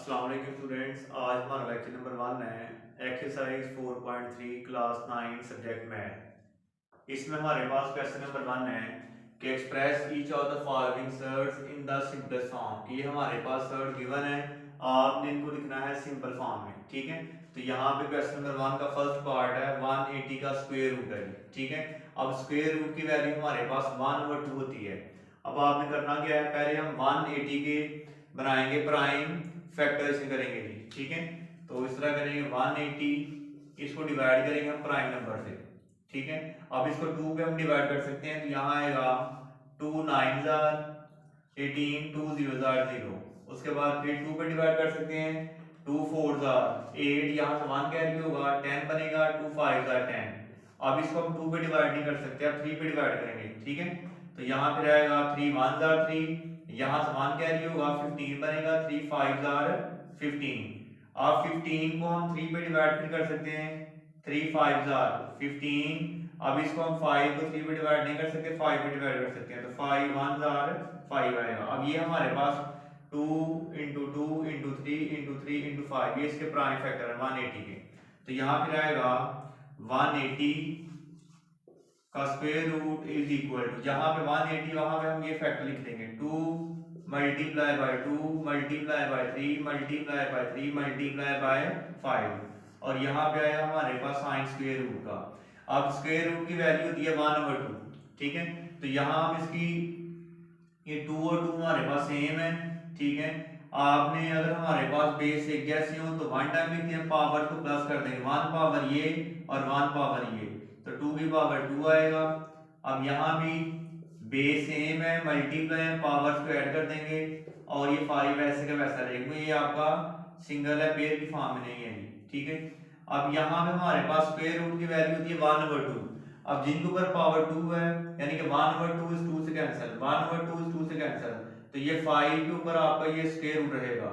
अस्सलाम वालेकुम स्टूडेंट्स। आज हमारा लेक्चर नंबर 1 है एक्सरसाइज 4.3 क्लास 9 सब्जेक्ट मैथ। इसमें हमारे पास क्वेश्चन नंबर 1 है कि express each of the following surds in the simplest form. कि ये हमारे पास सर्ट गिवन है, आपने इनको लिखना है सिंपल फॉर्म में। ठीक है, तो यहाँ पे क्वेश्चन नंबर 1 का फर्स्ट पार्ट है 180 का स्क्वायर रूट है। ठीक है, अब स्क्वायर रूट की वैल्यू हमारे पास 1/2 होती है। अब आपने करना क्या है, पहले हम 180 के बनाएंगे प्राइम, फैक्टराइजेशन करेंगे जी। ठीक है, तो इस तरह करेंगे 180, इसको डिवाइड करेंगे हम प्राइम नंबर से। ठीक है, अब इसको 2 पे हम डिवाइड कर सकते हैं, तो यहाँ आएगा 2 9 जार 18, 2 0 जार 0। उसके बाद फिर 2 पे डिवाइड कर सकते हैं, 2 4 जार 8, यहाँ से 1 कैरी होगा 10 बनेगा, 2 5 जार 10। अब इसको हम 2 पे डिवाइड नहीं कर सकते, अब 3 पे डिवाइड करेंगे। ठीक है, तो यहाँ पे रहेगा 3 1 जार 3, यहाँ से 1 कैरी होगा 15 बनेगा, 3 5 जार 15। अब 15 को हम 3 पे डिवाइड नहीं कर सकते हैं, 3 5 जार 15। अब इसको हम 5 को 3 पे डिवाइड नहीं कर सकते, 5 पे डिवाइड कर सकते हैं, तो 5 1 जार 5 आएगा। अब ये हमारे पास 2 इंटू 2 इंटू 3 इंटू 3 इंटू 5, ये इसके प्राइम फैक्टर है 180 के। तो यहाँ फिर आएगा 180 का square root is equal to, जहां पे 180 वहां पे हम ये फैक्टर लिख देंगे 2 multiply bye 2 multiply by 3 multiply by 3 multiply bye 5, और यहाँ पे आया हमारे पास साइन स्क्वायर रूट का। अब स्क्वायर रूट की वैल्यू होती है 1/2। ठीक है, तो यहाँ हम इसकी ये 2 और 2 हमारे पास सेम है। ठीक है, आपने अगर हमारे पास बेस एक जैसे हो तो 1 टाइम लिखते हैं, पावर को प्लस कर देंगे, 1 पावर ये और 1 पावर ये, तो 2 की पावर 2 आएगा। अब यहाँ भी बेस सेम है, मल्टीप्लाई है, पावर्स को ऐड कर देंगे, और ये 5 ऐसे का वैसा रहेगा, ये आपका सिंगल है, पेयर की फॉर्म में नहीं है। ठीक है, अब यहाँ पे हमारे पास स्क्वायर रूट की वैल्यू होती है 1/2। अब जिनके ऊपर पावर 2 है, यानी कि 1/2 इस 2 से कैंसिल, 1/2 इस 2 से कैंसिल, तो ये 5 के ऊपर आपका ये स्क्वायर रूट रहेगा,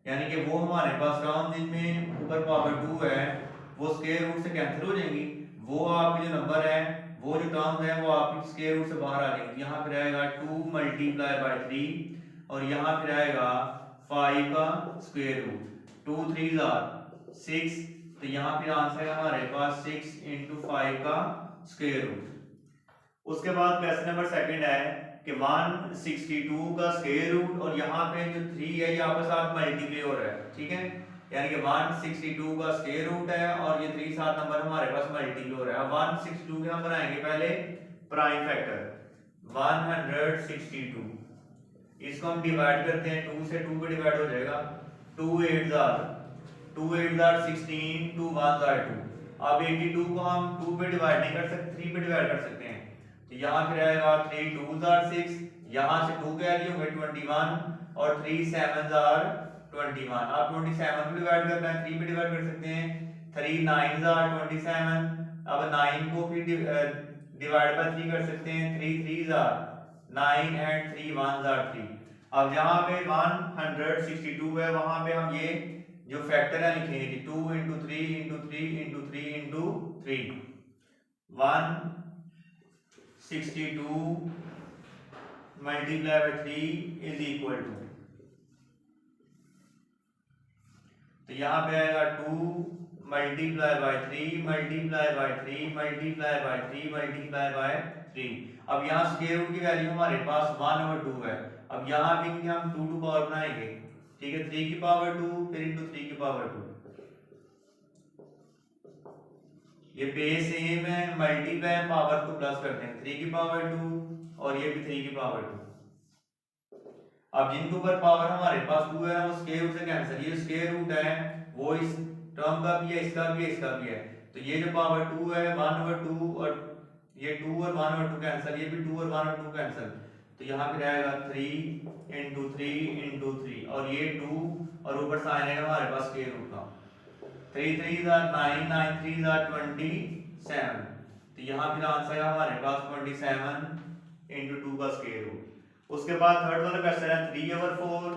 यानी कि वो हमारे पास टर्म जिनमें ऊपर पावर 2 है वो स्क्वायर रूट से कैंसिल हो जाएंगी, वो आपके जो नंबर है, वो जो टर्म है वो आपकी स्क्वायर रूट से बाहर आ जाएंगी। यहाँ फिर आएगा 2 मल्टीप्लाई बाय 3, और यहाँ फिर आएगा 5 का स्क्वायर रूट, 2 3 जार 6, तो यहाँ फिर आंसर है हमारे पास 6 इंटू 5 का स्क्वायर रूट। उसके बाद क्वेश्चन नंबर सेकंड है कि 162 का स्क्वायर रूट, और यहाँ पे जो 3 है ये आपके साथ मल्टीप्लाई हो रहा है। ठीक है, यानी कि 162 का स्क्वायर रूट है और ये 3 साथ नंबर हमारे पास मल्टीप्लाई हो रहा है। अब 162 के हम बनाएंगे पहले प्राइम फैक्टर 162, इसको हम डिवाइड करते हैं, 2 से 2 पे डिवाइड हो जाएगा, 2 8 जार 16, 2 1 जार 2। अब 82 को हम 2 पे डिवाइड नहीं कर सकते, 3 पे डिवाइड कर सकते हैं, तो यहाँ फिर आएगा 3 2 जार 6, यहाँ से 2 कैरी होंगे 21, और 3 7 जार 21। आप 27 को डिवाइड करना है, 3 पे डिवाइड कर सकते हैं, 3 9 जार 27। अब 9 को फिर डिवाइड बाय 3 कर सकते हैं, 3 3 जार 9 एंड 3 1 जार 3। अब जहाँ पे 162 है वहां पे हम ये जो फैक्टर है लिखेंगे कि 2 into 3 into 3 into 3 into 3, 162 multiply by 3 is equal to, तो यहाँ पे आएगा 2 multiply by 3 multiply by 3 multiply by 3 multiply by 3। अब यहाँ स्क्वायर रूट की वैल्यू हमारे पास 1/2 है। अब यहाँ भी हम 2 टू पावर बनाएंगे। ठीक है, 3 की पावर 2 फिर इंटू 3 की पावर 2, ये बेस सेम है, मल्टीप्लाई पावर को प्लस करते हैं, 3 की पावर 2 और ये भी 3 की पावर 2। अब जिनके ऊपर पावर हमारे पास 2 है ना, वो स्क्वायर रूट से कैंसिल, ये स्क्वायर रूट है वो इस टर्म का भी है, इसका भी है, इसका भी है, तो ये जो पावर 2 है 1/2, और ये 2 और 1/2 कैंसिल, ये भी 2 और 1/2 कैंसिल, तो यहाँ पे आएगा 3 इंटू 3 इंटू 3, और ये 2 और ऊपर साइन है हमारे पास स्क्वायर रूट का, 3 3 जार 9 9 3 जार 27, तो यहाँ फिर आंसर है हमारे पास 27 इंटू 2 का स्क्वायर रूट। उसके बाद थर्ड वाला क्वेश्चन है 3/4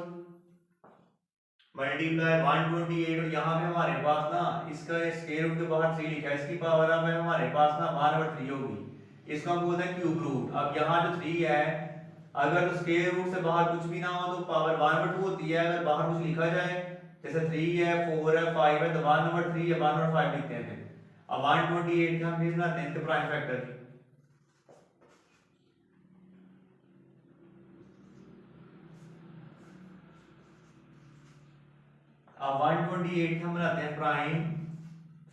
मल्टीप्लाई 128, और यहाँ पे हमारे पास ना इसका स्क्वायर रूट के बाहर 3 लिखा है, इसकी पावर अब है हमारे पास ना 1/3 होगी, इसको हम बोलते हैं क्यूब रूट। अब यहाँ जो 3 है, अगर स्क्वायर रूट से बाहर कुछ भी ना हो तो पावर 1/2 होती है, अगर बाहर कुछ लिखा जाए जैसे 3 है 4 है 5 है तो 1 ओवर 3 है 1 ओवर 5 लिखते हैं। फिर अब 128 का हम फिर बनाते हैं इसके प्राइम फैक्टर की। अब 128 हम बनाते हैं प्राइम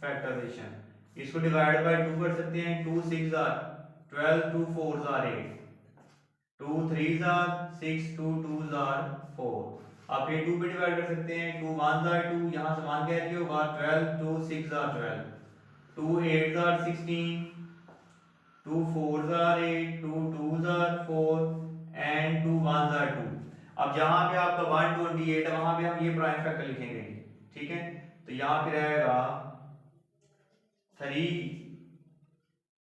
फैक्टराइजेशन। इसको डिवाइड बाय 2 कर सकते हैं। 2 6 आर 12, 2 4 आर 8, 2 3 आर 6, 2 2 आर 4। आप ये 2 पे डिवाइड कर सकते हैं। 2 1 आर 2, यहां से 1 कैरी होगा 12, 2 6 are 12, 2 8 are 16, 2 4 are 8, 2 2 are 4 and 2 1 are 2। अब जहां पे आपका 128 है वहां पे हम ये प्राइम फैक्टर लिखेंगे, ठीक है। तो यहां पे रहेगा 3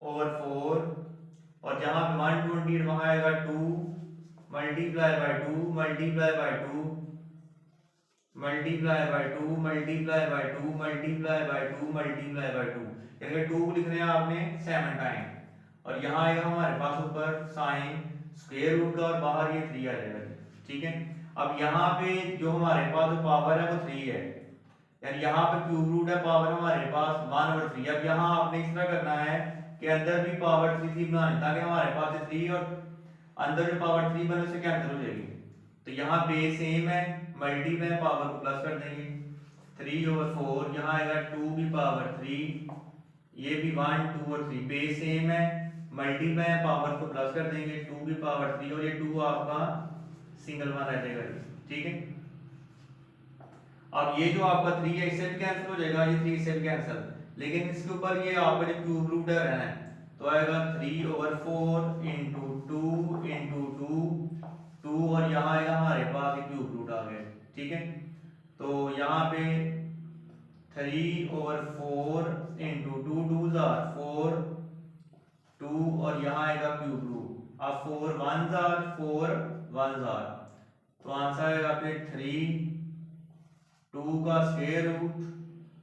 ओवर 4 और जहां पे 128 वहां आएगा 2 multiply bye 2 multiply bye 2 multiply bye 2 multiply bye 2 multiply bye 2 multiply bye 2। यानी 2 लिख रहे हैं आपने 7 टाइम और यहाँ आएगा हमारे पास ऊपर साइन स्क्वायर रूट का और बाहर ये 3 आ जाएगा, ठीक है। अब यहाँ पे जो हमारे पास जो पावर है वो 3 है, यानी यहाँ पे क्यूब रूट है, पावर हमारे पास 1 ओवर 3। अब यहाँ आपने इस तरह करना है कि अंदर भी पावर 3 बनानी ताकि हमारे पास 3 और अंदर जो पावर 3 बने उससे कैंसिल हो जाएगी। तो यहाँ बेस सेम है, मल्टीप्लाई पावर को प्लस कर देंगे 3 ओवर 4, यहाँ आएगा 2 की पावर 3, ये भी 1 2 और 3 बेस सेम है, मल्टीप्लाई पावर को प्लस कर देंगे 2 की पावर 3 और ये 2 आपका सिंगल वन रह जाएगा, ठीक है। अब ये जो आपका 3 है इससे भी कैंसिल हो जाएगा, ये 3 से भी कैंसिल, लेकिन इसके ऊपर ये आपका जो क्यूब रूट है तो आएगा 3 ओवर 4 इंटू 2 इंटू 2 और यहाँ आएगा हमारे पास ये क्यूब रूट आ गया, ठीक है। तो यहाँ पे 3 ओवर 4 इंटू 2 2 जार 4 2 और यहाँ आएगा क्यूब रूट। अब 4 1 जार 4 1 जार तो आंसर आएगा पे 3 2 का स्क्वायर रूट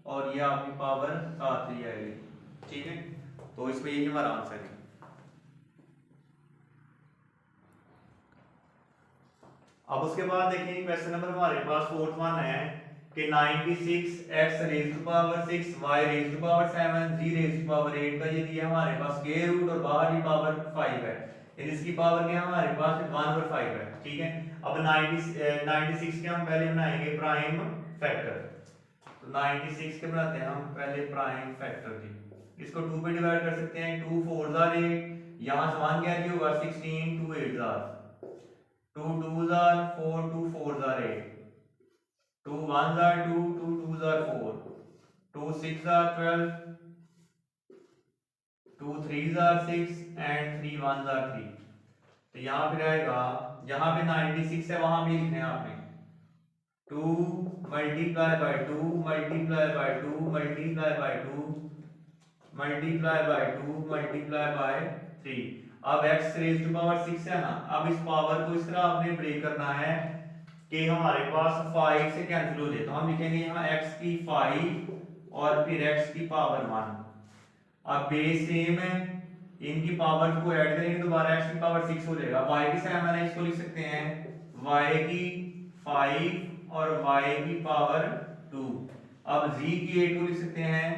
और ये आपकी पावर 7 आएगी, ठीक है। तो इसमें यही हमारा आंसर है। अब उसके बाद देखिए क्वेश्चन नंबर हमारे पास 4th वन है कि 96x raise to power 6 y raise to power 7 z raise to power 8 का ये दिया हमारे पास स्क्वायर रूट और बाहर की पावर 5 है, इसकी पावर क्या हमारे पास 1/5 है, ठीक है। अब 96 के हम पहले बनाएंगे प्राइम फैक्टर। तो 96 के बनाते हैं हम पहले प्राइम फैक्टर जी। इसको 2 पे डिवाइड कर सकते हैं। 2 4 आर 8, यहां से 1 कैरी होगा 16, 2 8 are 2 2 are 4 2 4 are 8, 2 1 are 2 2 2 are 4, 2 6 are 12, 2 3 are 6 and 3 1 are 3। तो यहाँ पे रहेगा, जहां पे 96 है वहां भी लिखना है आपने 2 multiply bye 2 multiply bye 2 multiply bye 2 multiply bye 2 multiply by 3। अब x रेज़ टू पावर 6 है ना, अब इस पावर को इस तरह आपने ब्रेक करना है कि हमारे पास 5 से कैंसिल हो जाए। तो हम लिखेंगे यहाँ x की 5 और फिर x की पावर 1। अब बेस सेम है, इनकी पावर को ऐड करेंगे तो दोबारा x की पावर 6 हो जाएगा। y की 7 है, इसको लिख सकते हैं y की 5 और y की पावर 2। अब z की 8 को लिख सकते हैं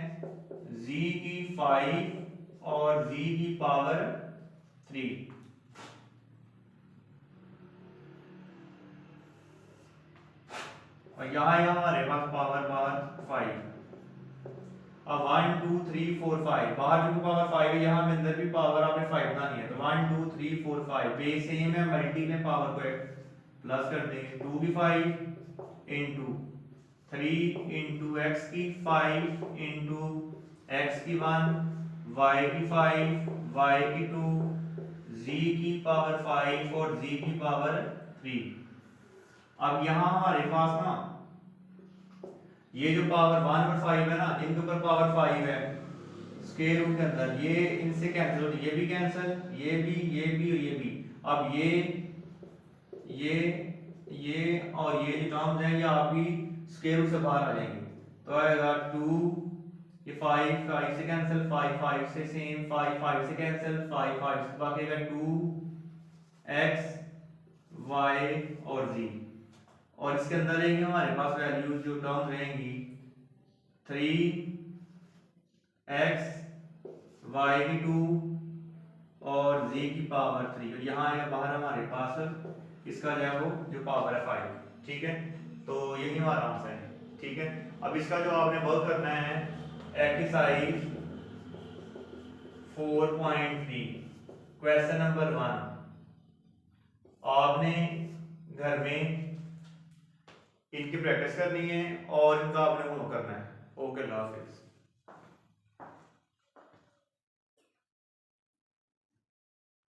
z की 5 और z की पावर 3। और यहाँ हमारे पास पावर 5। अब 1 2 3 4 5 बाहर जो पावर 5 है, यहाँ में अंदर भी पावर आपने 5 बनानी है। तो 1 2 3 4 5 बेस सेम है, मल्टी में पावर को प्लस कर देंगे 2 की 5 इंटू 3 इंटू एक्स की 5 इंटू एक्स की 1 y की 5 y की 2 z की पावर 5 और z की पावर 3। अब यहाँ हमारे पास ना ये जो पावर 1/5 है ना, इनके ऊपर पावर 5 है स्क्वायर रूट के अंदर, ये इनसे कैंसिल हो, ये भी कैंसिल, ये भी ये भी और ये भी। अब ये और ये जो टर्म्स हैं ये आपकी स्क्वायर रूट से बाहर आ जाएंगे। तो आएगा 2, ये 5 से कैंसिल, 5 से सेम, 5 से कैंसिल, 5 से बाकी आएगा 2 x y और z और इसके अंदर रहेंगे हमारे पास वैल्यूज जो टर्म्स रहेंगी 3x y की 2 और z की पावर 3 और यहाँ है बाहर हमारे पास इसका जो है वो जो पावर है 5। ठीक है, तो यही हमारा आंसर है। ठीक है, अब इसका जो आपने वर्क करना है एक्सरसाइज 4.3 क्वेश्चन नंबर 1 आपने घर में इनकी प्रैक्टिस करनी है और इनका आपने होमवर्क करना है। ओके, अल्लाह हाफिज़।